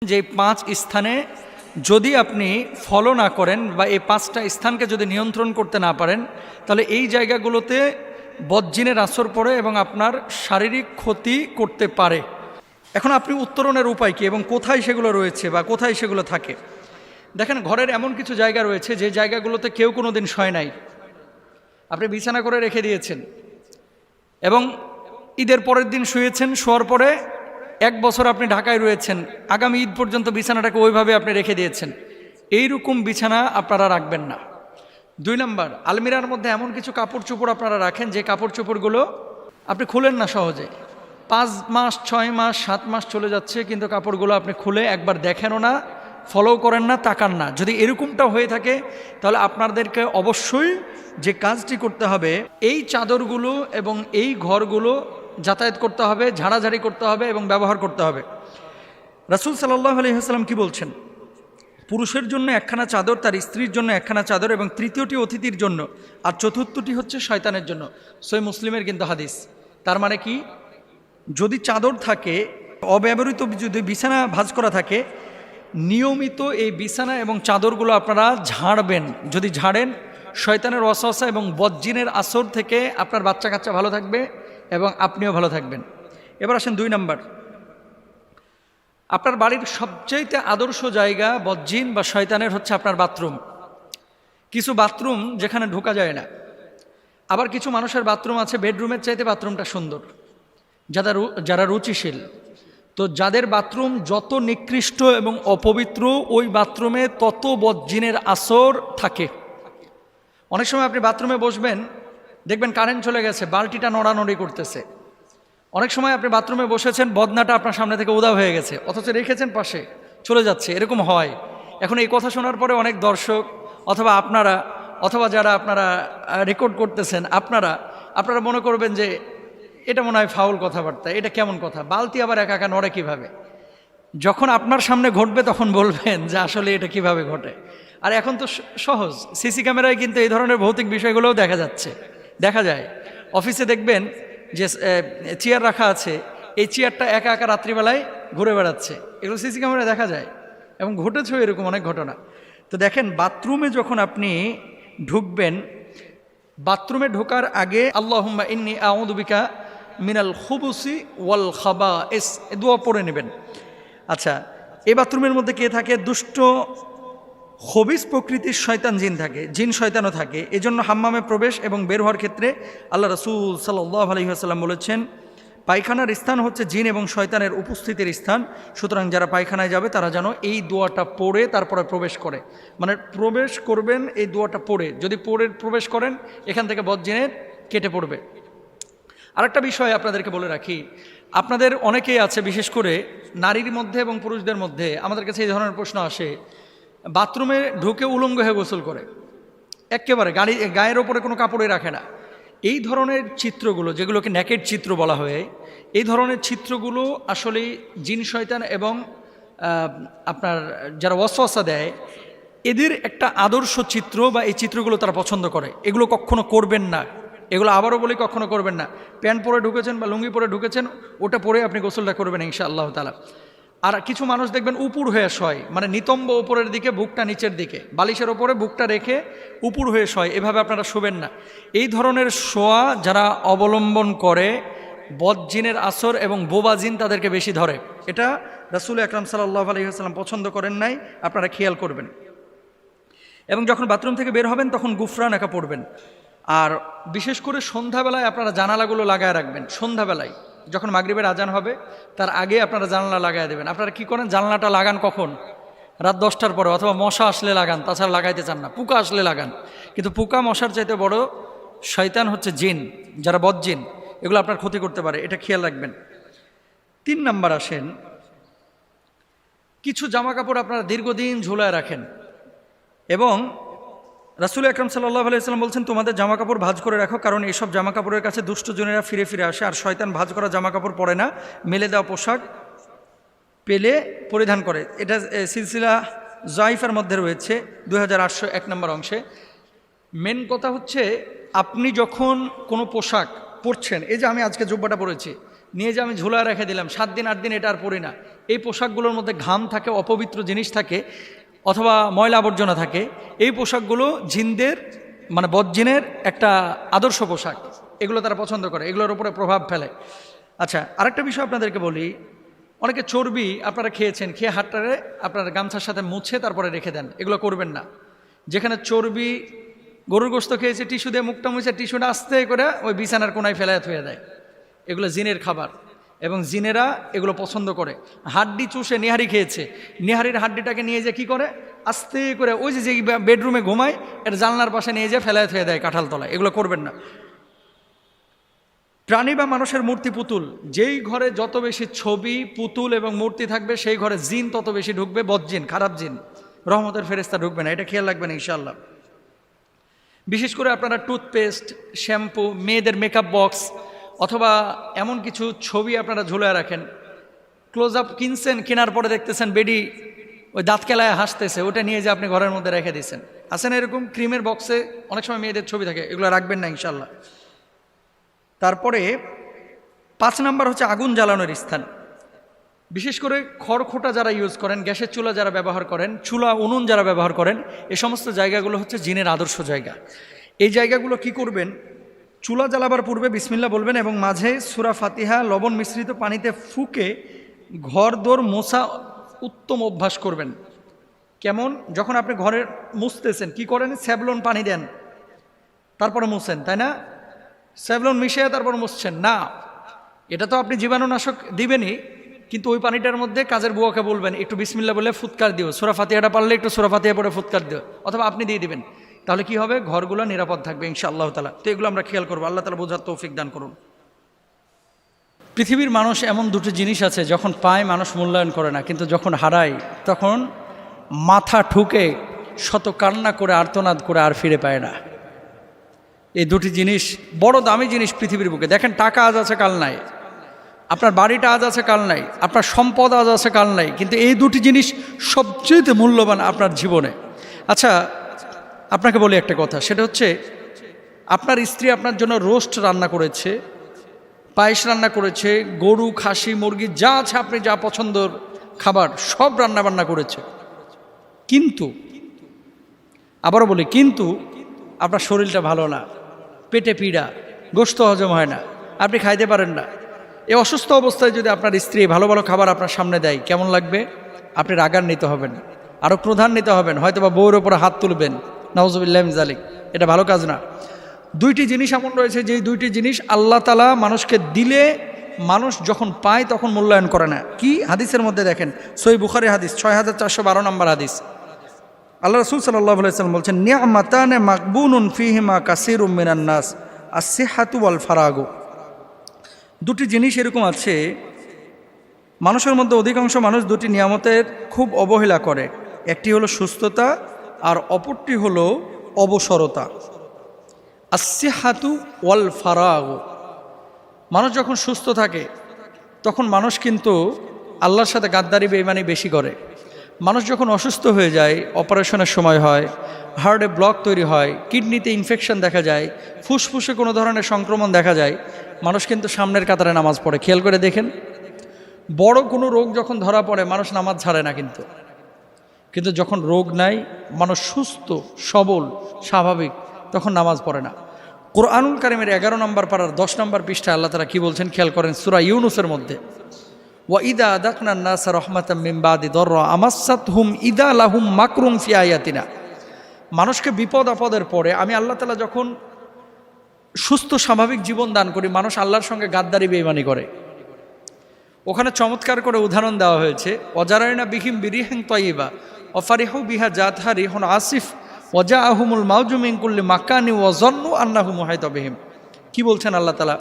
যে 5 স্থানে যদি আপনি ফলো না করেন বা এই 5টা স্থানকে যদি নিয়ন্ত্রণ করতে না পারেন, তাহলে এই জায়গাগুলোতে বদজিনের আসর পড়ে এবং আপনার শারীরিক ক্ষতি করতে পারে। এখন আপনি উত্তরণের উপায় কি এবং কোথায় সেগুলো রয়েছে বা কোথায় সেগুলো থাকে? দেখেন, ঘরের এমন কিছু জায়গা রয়েছে যে জায়গাগুলোতে কেউ কোনো দিন শয় নাই, আপনি বিছানা করে রেখে দিয়েছেন এবং ঈদের পরের দিন শুয়েছেন, শোয়ার পরে 1 বছর আপনি ঢাকায় রয়েছেন, আগামী ঈদ পর্যন্ত বিছানাটাকে ওইভাবে আপনি রেখে দিয়েছেন। এইরকম বিছানা আপনারা রাখবেন না। 2 নম্বর, আলমিরার মধ্যে এমন কিছু কাপড় চোপড় আপনারা রাখেন যে কাপড় চোপড়গুলো আপনি খুলেন না সহজে। 5 মাস 6 মাস 7 মাস চলে যাচ্ছে, কিন্তু কাপড়গুলো আপনি খুলে একবার দেখেনও না, ফলো করেন না, তাকান না। যদি এরকমটা হয়ে থাকে তাহলে আপনাদেরকে অবশ্যই যে কাজটি করতে হবে, এই চাদরগুলো এবং এই ঘরগুলো যাতায়াত করতে হবে, ঝাড়াঝাড়ি করতে হবে এবং ব্যবহার করতে হবে। রাসূল সাল্লাল্লাহু আলাইহি ওয়াসাল্লাম কি বলছেন? পুরুষের জন্য 1খানা চাদর, তার স্ত্রীর জন্য 1খানা চাদর এবং তৃতীয়টি অতিথির জন্য, আর চতুর্থটি হচ্ছে শয়তানের জন্য। সহিহ মুসলিমের কিন্তু হাদিস। তার মানে কি, যদি চাদর থাকে, অব্যবহৃত যদি বিছানা ভাঁজ করা থাকে, নিয়মিত এই বিছানা এবং চাদরগুলো আপনারা ঝাড়বেন। যদি ঝাড়েন, শয়তানের ওয়াসওয়াসা এবং বদজিনের আসর থেকে আপনার বাচ্চা কাচ্চা ভালো থাকবে এবং আপনিও ভালো থাকবেন। এবার আসেন 2 নম্বর, আপনার বাড়ির সবচাইতে আদর্শ জায়গা বদজিন বা শয়তানের হচ্ছে আপনার বাথরুম। কিছু বাথরুম যেখানে ঢোকা যায় না, আবার কিছু মানুষের বাথরুম আছে বেডরুমের চাইতে বাথরুমটা সুন্দর, যারা রুচিশীল। তো যাদের বাথরুম যত নিকৃষ্ট এবং অপবিত্র, ওই বাথরুমে তত বদজিনের আসর থাকে। অনেক সময় আপনি বাথরুমে বসবেন, দেখবেন কারেন্ট চলে গেছে, বালতিটা নড়ানড়ি করতেছে। অনেক সময় আপনি বাথরুমে বসেছেন, বদনাটা আপনার সামনে থেকে উধাও হয়ে গেছে, অথচ রেখেছেন পাশে, চলে যাচ্ছে। এরকম হয়। এখন এই কথা শোনার পরে অনেক দর্শক অথবা আপনারা অথবা যারা আপনারা রেকর্ড করতেছেন, আপনারা মনে করবেন যে এটা মনে হয় ফাউল কথাবার্তা, এটা কেমন কথা, বালতি আবার একা একা নড়ে কীভাবে? যখন আপনার সামনে ঘটবে তখন বলবেন যে আসলে এটা কিভাবে ঘটে। আর এখন তো সহজ, সিসি ক্যামেরায় কিন্তু এই ধরনের ভৌতিক বিষয়গুলোও দেখা যায়। অফিসে দেখবেন যে চেয়ার রাখা আছে, এই চেয়ারটা একা একা রাত্রিবেলায় ঘুরে বেড়াচ্ছে, এগুলো সিসি ক্যামেরায় দেখা যায় এবং ঘটেছেও এরকম অনেক ঘটনা। তো দেখেন, বাথরুমে যখন আপনি ঢুকবেন, বাথরুমে ঢোকার আগে আল্লাহুম্মা ইন্নী আউযু বিকা মিনাল খুবুসি ওয়াল খাবাইস এই দোয়া পড়ে নেবেন। আচ্ছা, এই বাথরুমের মধ্যে কে থাকে? দুষ্ট খবিস প্রকৃতির শয়তান জিন থাকে, জিন শয়তানও থাকে। এজন্য হাম্মামে প্রবেশ এবং বের হওয়ার ক্ষেত্রে আল্লাহ রাসূল সাল্লাল্লাহু আলাইহি ওয়াসাল্লাম বলেছেন, পায়খানার স্থান হচ্ছে জিন এবং শয়তানের উপস্থিতির স্থান। সুতরাং যারা পায়খানায় যাবে তারা যেন এই দোয়াটা পড়ে তারপরে প্রবেশ করে, মানে প্রবেশ করবেন এই দোয়াটা পড়ে। যদি পড়ে প্রবেশ করেন, এখান থেকে বদজিনের কেটে পড়বে। আরেকটা বিষয় আপনাদেরকে বলে রাখি, আপনাদের অনেকেই আছে, বিশেষ করে নারীর মধ্যে এবং পুরুষদের মধ্যে আমাদের কাছে এই ধরনের প্রশ্ন আসে, বাথরুমে ঢুকে উলঙ্গ হয়ে গোসল করে, একেবারে গায়ের ওপরে কোনো কাপড়ই রাখে না। এই ধরনের চিত্রগুলো, যেগুলোকে নেকেড চিত্র বলা হয়, এই ধরনের চিত্রগুলো আসলে জিন শয়তান এবং আপনার যারা ওয়াসওয়াসা দেয়, এদের একটা আদর্শ চিত্র বা এই চিত্রগুলো তারা পছন্দ করে। এগুলো কখনো করবেন না, এগুলো আবারও বলি কখনো করবেন না। প্যান্ট পরে ঢুকেছেন বা লুঙ্গি পরে ঢুকেছেন, ওটা পরে আপনি গোসলটা করবেন ইনশাআল্লাহ তাআলা। আর কিছু মানুষ দেখবেন উপুর হয়ে শয়, মানে নিতম্ব উপরের দিকে, বুকটা নিচের দিকে, বালিশের ওপরে বুকটা রেখে উপুর হয়ে শয়, এভাবে আপনারা শোবেন না। এই ধরনের শোয়া যারা অবলম্বন করে, বদজিনের আসর এবং বোবা জিন তাদেরকে বেশি ধরে। এটা রাসূল আকরাম সাল্লাল্লাহু আলাইহি ওয়াসাল্লাম পছন্দ করেন নাই, আপনারা খেয়াল করবেন। এবং যখন বাথরুম থেকে বের হবেন তখন গুফরান একা পড়বেন। আর বিশেষ করে সন্ধ্যাবেলায় আপনারা জানালাগুলো লাগায় রাখবেন। সন্ধ্যাবেলায় যখন মাগরিবের আজান হবে তার আগে আপনারা জানালা লাগায় দেবেন। আপনারা কি করেন, জানালাটা লাগান কখন? রাত 10টার পরে, অথবা মশা আসলে লাগান, তাছাড়া লাগাইতে চান না। পোকা আসলে লাগান, কিন্তু পোকা মশার চাইতে বড় শয়তান হচ্ছে জিন, যারা বদজিন, এগুলো আপনার ক্ষতি করতে পারে, এটা খেয়াল রাখবেন। 3 নম্বর আসেন, কিছু জামা কাপড় আপনারা দীর্ঘদিন ঝুলায় রাখেন এবং রাসূল আকরাম সাল্লাল্লাহু আলাইহি ওয়াসাল্লাম বলছেন, তোমাদের জামা কাপড় ভাঁজ করে রাখো, কারণ এসব জামা কাপড়ের কাছে দুষ্টজনেরা ফিরে ফিরে আসে, আর শয়তান ভাঁজ করা জামা কাপড় পরে না, মেলে দেওয়া পোশাক পেলে পরিধান করে। এটা সিলসিলা জাইফার মধ্যে রয়েছে 2801 নম্বর অংশে। মেন কথা হচ্ছে, আপনি যখন কোনো পোশাক পরছেন, এই যে আমি আজকে জুব্বাটা পরেছি, নিয়ে যে আমি ঝুলায় রেখে দিলাম, 7 দিন 8 দিন এটা আর পরি না। এই পোশাকগুলোর মধ্যে ঘাম থাকে, অপবিত্র জিনিস থাকে, অথবা ময়লা আবর্জনা থাকে। এই পোশাকগুলো জিনদের মানে বদজিনের একটা আদর্শ পোশাক, এগুলো তারা পছন্দ করে, এগুলোর উপরে প্রভাব ফেলে। আচ্ছা, আরেকটা বিষয় আপনাদেরকে বলি, অনেকে চর্বি আপনারা খেয়েছেন, খেয়ে হাতটারে আপনারা গামছার সাথে মুছে তারপরে রেখে দেন, এগুলো করবেন না। যেখানে চর্বি, গরুর গোস্ত খেয়েছে, টিস্যু দিয়ে মুখটা মুছে টিস্যুটা আস্তে করে ওই বিছানার কোনায় ফেলায় থুয়ে দেয়। এগুলো জিনের খাবার এবং জিনেরা এগুলো পছন্দ করে। হাড্ডি চুষে নিহারি খেয়েছে, নিহারির হাড্ডিটাকে নিয়ে যে কি করে আস্তে করে ওই যে বেডরুমে ঘুমায় এর জানলার পাশে নিয়ে যে ফেলায় থুয়ে দেয় কাঁঠাল তলায়, এগুলো করবেন না। প্রাণী বা মানুষের মূর্তি, পুতুল, যেই ঘরে যত বেশি ছবি, পুতুল এবং মূর্তি থাকবে সেই ঘরে জিন তত বেশি ঢুকবে, বদজিন, খারাপ জিন, রহমতের ফেরেশতা ঢুকবে না, এটা খেয়াল রাখবেন ইনশাআল্লাহ। বিশেষ করে আপনারা টুথপেস্ট, শ্যাম্পু, মেয়েদের মেকআপ বক্স অথবা এমন কিছু ছবি আপনারা ঝুলে রাখেন। ক্লোজ আপ কিনছেন, কেনার পরে দেখতেছেন বেডি ওই দাঁত কেলায় হাসতেছে, ওটা নিয়ে যে আপনি ঘরের মধ্যে রেখে দিচ্ছেন। আসেন এরকম ক্রিমের বক্সে অনেক সময় মেয়েদের ছবি থাকে, এগুলো রাখবেন না ইনশাআল্লাহ। তারপরে 5 নাম্বার হচ্ছে আগুন জ্বালানোর স্থান। বিশেষ করে খড়খোটা যারা ইউজ করেন, গ্যাসের চুলা যারা ব্যবহার করেন, চুলা উনুন যারা ব্যবহার করেন, এই সমস্ত জায়গাগুলো হচ্ছে জিনের আদর্শ জায়গা। এই জায়গাগুলো কি করবেন, চুলা জ্বালাবার পূর্বে বিসমিল্লাহ বলবেন এবং মাঝে সূরা ফাতিহা লবণ মিশ্রিত পানিতে ফুঁকে ঘর দোর মোছা উত্তম অভ্যাস করবেন। কেমন, যখন আপনি ঘরে মুছতেছেন কি করেন, স্যাভলন পানি দেন তারপরে মুছেন, তাই না? স্যাভলন মিশিয়ে তারপর মুছছেন না, এটা তো আপনি জীবাণুনাশক দিবেনই, কিন্তু ওই পানিটার মধ্যে কাজের বুয়াকে বলবেন একটু বিসমিল্লাহ বলে ফুৎকার দিও, সূরা ফাতিহাটা পারলে একটু সূরা ফাতিহা পড়ে ফুৎকার দিও, অথবা আপনি দিয়ে দিবেন, তাহলে কি হবে, ঘরগুলো নিরাপদ থাকবে ইনশাআল্লাহ তাআলা। তো এগুলো আমরা খেয়াল করবো, আল্লাহ তাআলা বোঝার তৌফিক দান করুন। পৃথিবীর মানুষ এমন দুটো জিনিস আছে, যখন পায় মানুষ মূল্যায়ন করে না, কিন্তু যখন হারায় তখন মাথা ঠুকে শত কান্না করে আর্তনাদ করে আর ফিরে পায় না। এই দুটি জিনিস বড় দামি জিনিস পৃথিবীর বুকে। দেখেন, টাকা আজ আছে কাল নাই, আপনার বাড়িটা আজ আছে কাল নাই, আপনার সম্পদ আজ আছে কাল নাই, কিন্তু এই দুটি জিনিস সবচেয়ে মূল্যবান আপনার জীবনে। আচ্ছা, আপনাকে বলি একটা কথা, সেটা হচ্ছে আপনার স্ত্রী আপনার জন্য রোস্ট রান্না করেছে, পায়েস রান্না করেছে, গরু, খাসি, মুরগি যা আছে আপনি যা পছন্দের খাবার সব রান্না বান্না করেছে, কিন্তু আবারও বলি কিন্তু আপনার শরীরটা ভালো না, পেটে পীড়া, গোশত হজম হয় না, আপনি খাইতে পারেন না। এই অসুস্থ অবস্থায় যদি আপনার স্ত্রী ভালো ভালো খাবার আপনার সামনে দেয়, কেমন লাগবে? আপনি রাগান্বিত হবেন, আরও ক্রোধান্বিত হবেন, হয়তোবা বউর ওপরে হাত তুলবেন, নাউজুবিল্লাহি মিন যালিক। এটা ভালো কাজ না। দুইটি জিনিস এমন রয়েছে যেই দুইটি জিনিস আল্লাহ তাআলা মানুষকে দিলে মানুষ যখন পায় তখন মূল্যায়ন করে না। কি? হাদিসের মধ্যে দেখেন, সহিহ বুখারী হাদিস 6412 নম্বর হাদিস, আল্লাহ রাসূল সাল্লাল্লাহু আলাইহি ওয়াসাল্লাম বলছেন, নি'মাতানে মাকবুনুন ফীহিমা কাসীরুম মিনান নাস, আস-সিহহাতু ওয়াল ফারাগু। দুটি জিনিস এরকম আছে, মানুষের মধ্যে অধিকাংশ মানুষ দুটি নিয়ামতের খুব অবহেলা করে। একটি হলো সুস্থতা আর অপরটি হলো অবসরতা। আস-সিহহাতু ওয়াল ফারাগু। মানুষ যখন সুস্থ থাকে তখন মানুষ কিন্তু আল্লাহর সাথে গাদ্দারি বেঈমানি বেশি করে। মানুষ যখন অসুস্থ হয়ে যায়, অপারেশনের সময় হয়, হার্টে ব্লক তৈরি হয়, কিডনিতে ইনফেকশন দেখা যায়, ফুসফুসে কোনো ধরনের সংক্রমণ দেখা যায়, মানুষ কিন্তু সামনের কাতারে নামাজ পড়ে। খেয়াল করে দেখেন, বড় কোনো রোগ যখন ধরা পড়ে মানুষ নামাজ ছাড়ে না, কিন্তু যখন রোগ নাই, মানুষ সুস্থ সবল স্বাভাবিক, তখন নামাজ পড়ে না। কোরআনুল কারীমের 11 নম্বর পারার 10 নম্বর পৃষ্ঠায় আল্লাহ তাআলা কি বলছেন খেয়াল করেন, সূরা ইউনূসের মধ্যে, ওয়াইদা আযাকনা আন-নাসা রাহমাতাম মিন বাদি দাররা আমাসসাতহুম ইদা লাহুম মাকরুম ফি আয়াতিনা। মানুষকে বিপদ আপদের পরে আমি আল্লাহ তাআলা যখন সুস্থ স্বাভাবিক জীবন দান করি, মানুষ আল্লাহর সঙ্গে গাদ্দারি বেঈমানি করে। ওখানে চমৎকার করে উদাহরণ দেওয়া হয়েছে, ওয়াজারাইনা বিহিম বিরিহিন তাইয়্যিবা ওয়াফারিহু বিহা জাতহা রিহুন আসিফ ওয়াজাআহুমুল মাউজু মিন কুল্লি মাকানি ওয়াযান্নু আন্নাহু মুহাইতা বিহিম। কি বলছেন আল্লাহ তাআলা?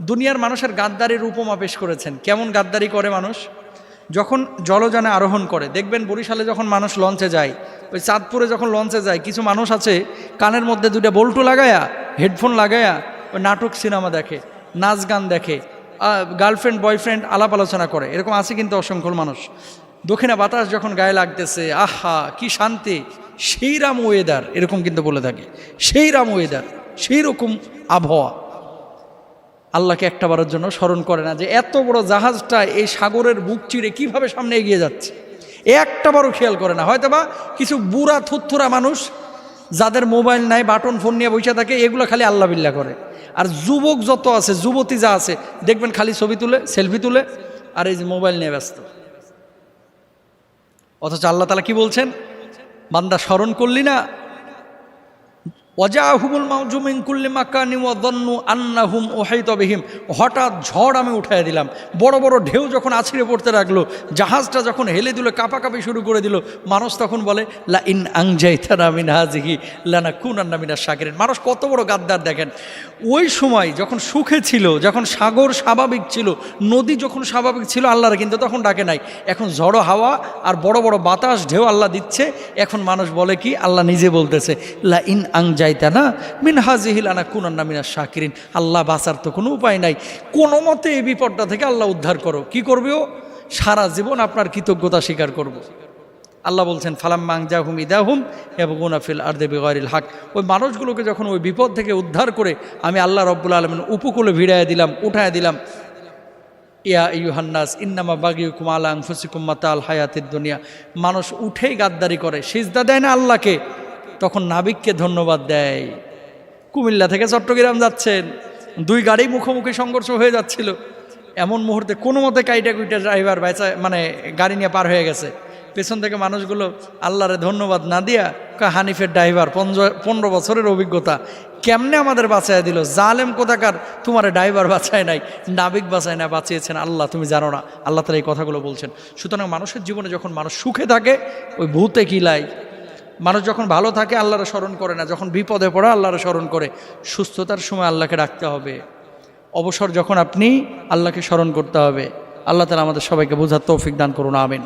দুনিয়ার মানুষের গাদ্দারির উপমা পেশ করেছেন। কেমন গাদ্দারি করে মানুষ? যখন জলযানে আরোহণ করে, দেখবেন বরিশালে যখন মানুষ লঞ্চে যায়, ওই চাঁদপুরে যখন লঞ্চে যায়, কিছু মানুষ আছে কানের মধ্যে দুইটা বল্টু লাগায়া, হেডফোন লাগায়া ওই নাটক সিনেমা দেখে, নাচ গান দেখে, গার্লফ্রেন্ড বয়ফ্রেন্ড আলাপ আলোচনা করে, এরকম আছে কিন্তু অসংখ্য মানুষ। দক্ষিণা বাতাস যখন গায়ে লাগতেছে, আহা কি শান্তি, সেই রাম ওয়েদার, এরকম কিন্তু বলে থাকে, সেই রাম ওয়েদার, সেই রকম আবহাওয়া। আল্লাহকে একটাবারের জন্য স্মরণ করে না যে এত বড় জাহাজটা এই সাগরের বুক চিরে কীভাবে সামনে এগিয়ে যাচ্ছে, একটাবারও খেয়াল করে না। হয়তো বা কিছু বুড়া থুত্থুরা মানুষ যাদের মোবাইল নাই, বাটন ফোন নিয়ে বসে থাকে, এগুলো খালি আল্লাহ বিল্লাহ করে। আর যুবক যত আছে, যুবতী যা আছে, দেখবেন খালি ছবি তুলে, সেলফি তুলে, আর এই যে মোবাইল নিয়ে ব্যস্ত। অথচ আল্লাহ তাআলা কি বলছেন, বান্দা স্মরণ করলি না, ওয়াজাহুমুল মাউজু মিন কুল্লি মাকানিন ওয়া যান্নু আন্নাহুম উহাইতা বিহিম, হঠাৎ ঝড় আমি উঠায় দিলাম, বড় বড় ঢেউ যখন আছড়ে পড়তে লাগলো, জাহাজটা যখন হেলে দিল, কাঁপাকাঁপি শুরু করে দিল, মানুষ তখন বলে লা ইন আনজাইতানা মিন হাযিহি লানাকুনান্না মিনাশ শাকিরিন। মানুষ কত বড় গাদ্দার দেখেন। ওই সময় যখন সুখে ছিল, যখন সাগর স্বাভাবিক ছিল, নদী যখন স্বাভাবিক ছিল, আল্লাহর কিন্তু তখন ডাকে নাই। এখন ঝড়ো হাওয়া আর বড় বড় বাতাস ঢেউ আল্লাহ দিচ্ছে, এখন মানুষ বলে কি, আল্লাহ নিজে বলতেছে লা ইন আনজাইতানা মিন হাযিহি লানাকুনান্না মিনাশ শাকিরিন। আল্লাহ বাঁচার তো কোনো উপায় নাই, কোনো মতে এই বিপদটা থেকে আল্লাহ উদ্ধার করো। কি করবে ও? সারা জীবন আপনার কৃতজ্ঞতা স্বীকার করব। আল্লাহ বলছেন ফালাম্মা আনজাহুম ইদাহুম ইয়াবগুনা ফিল আরদি বিগাইরিল হক। ওই মানুষগুলোকে যখন ওই বিপদ থেকে উদ্ধার করে আমি আল্লাহ রাব্বুল আলামিন উপকূলে ভিড়াইয়া দিলাম, উঠায় দিলাম, ইয়া আইয়ুহান নাস ইন্নামা বাগিয়ুকুম আলা আনফুসিকুম মাতাল হায়াতিদ দুনিয়া। মানুষ উঠেই গাদ্দারি করে, সিজদা দেয় না আল্লাহকে, তখন নাবিককে ধন্যবাদ দেয়। কুমিল্লা থেকে চট্টগ্রাম যাচ্ছেন, দুই গাড়ি মুখোমুখি সংঘর্ষ হয়ে যাচ্ছিল, এমন মুহূর্তে কোনো মতে কাইটা কুইটা ড্রাইভার মানে গাড়ি নিয়ে পার হয়ে গেছে। পেছন থেকে মানুষগুলো আল্লাহরে ধন্যবাদ না দিয়া হানিফের ড্রাইভার, 15 বছরের অভিজ্ঞতা, কেমনে আমাদের বাঁচায় দিল। জালেম কোথাকার, তোমার ড্রাইভার বাঁচায় নাই, নাবিক বাঁচায় না, বাঁচিয়েছেন আল্লাহ, তুমি জানো না। আল্লাহ তাআলা এই কথাগুলো বলছেন। সুতরাং মানুষের জীবনে যখন মানুষ সুখে থাকে, ওই ভূতে কিলাই। মানুষ যখন ভালো থাকে আল্লাহরে স্মরণ করে না, যখন বিপদে পড়ে আল্লাহরে স্মরণ করে। সুস্থতার সময় আল্লাহকে ডাকতে হবে, অবসর যখন আপনি আল্লাহকে স্মরণ করতে হবে। আল্লাহ তাআলা আমাদের সবাইকে বোঝার তৌফিক দান করুন, আমিন।